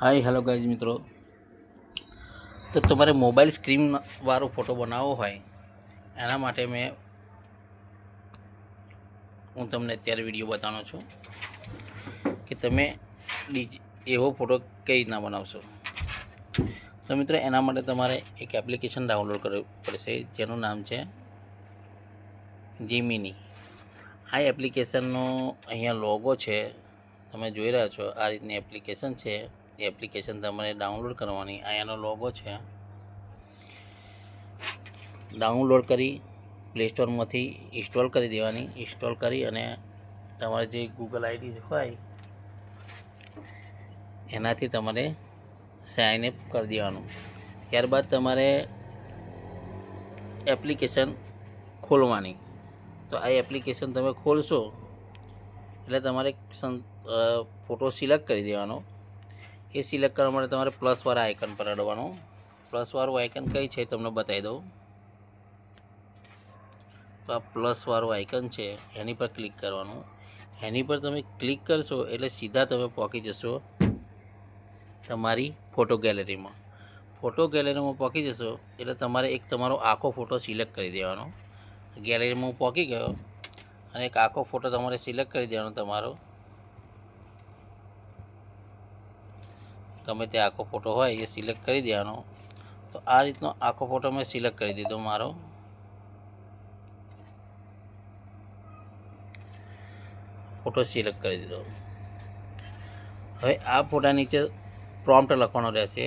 Hi hello guys मित्रों। तो તમારે મોબાઈલ સ્ક્રીન વાળો ફોટો બનાવવો હોય એના માટે હું તમને અત્યારે વિડીયો બતાવવાનો છું કે તમે એવો ફોટો કઈ રીતના બનાવશો। તો મિત્રો એના માટે તમારે એક એપ્લિકેશન ડાઉનલોડ કરવી પડશે જેનું નામ છે જીમિની। આ એપ્લિકેશનનો અહીંયા લોગો છે, તમે જોઈ રહ્યા છો। આ રીતની એપ્લિકેશન છે। એ એપ્લિકેશન તમારે ડાઉનલોડ કરવાની। આ એનો લોગો છે। ડાઉનલોડ કરી પ્લે સ્ટોરમાંથી ઇન્સ્ટોલ કરી દેવાની। ઇન્સ્ટોલ કરી અને તમારે જે ગૂગલ આઈડી હોય એનાથી તમારે સાઇન અપ કરી દેવાનું। ત્યારબાદ તમારે એપ્લિકેશન ખોલવાની। તો આ એપ્લિકેશન તમે ખોલશો એટલે તમારે ફોટો સિલેક્ટ કરી દેવાનો। એ સિલેક્ટ કરવા માટે તમારે પ્લસવાળા આઇકન પર અડવાનું। પ્લસવાળું આઇકન કઈ છે તમને બતાવી દઉં। તો આ પ્લસવાળું આઇકન છે એની પર ક્લિક કરવાનું। એની પર તમે ક્લિક કરશો એટલે સીધા તમે પહોંચી જશો તમારી ફોટો ગેલેરીમાં। ફોટો ગેલેરીમાં પહોંચી જશો એટલે તમારે એક તમારો આખો ફોટો સિલેક્ટ કરી દેવાનો। ગેલેરીમાં પહોંચી ગયો અને એક આખો ફોટો તમારે સિલેક્ટ કરી દેવાનો તમારો, ગમે તે આખો ફોટો હોય એ સિલેક્ટ કરી દેવાનો। તો આ રીતનો આખો ફોટો મેં સિલેક્ટ કરી દીધો, મારો ફોટો સિલેક્ટ કરી દીધો। હવે આ ફોટા નીચે પ્રોમ્પ્ટ લખવાનો રહેશે।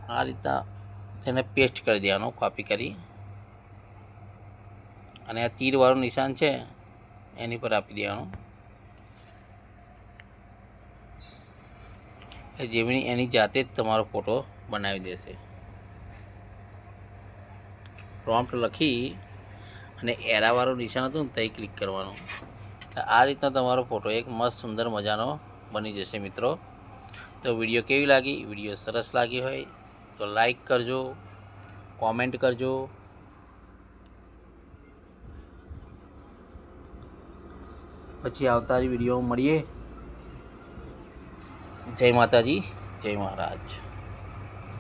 આ રીતના તેને પેસ્ટ કરી દેવાનો, કોપી કરી અને આ તીરવાળું નિશાન છે એની પર આપી દેવાનું। જેમની એની જાતે જ તમારો ફોટો બનાવી દેશે। પ્રોમ્પ્ટ લખી અને એરાવાળું નિશાન હતું ને ત્યાં ક્લિક કરવાનું। આ રીતના તમારો ફોટો એક મસ્ત સુંદર મજાનો બની જશે મિત્રો। તો વિડીયો કેવી લાગી? વિડીયો સરસ લાગી હોય તો લાઈક કરજો, કોમેન્ટ કરજો। પછી આવતા વિડીયો મળીએ। જય માતાજી, જય મહારાજ।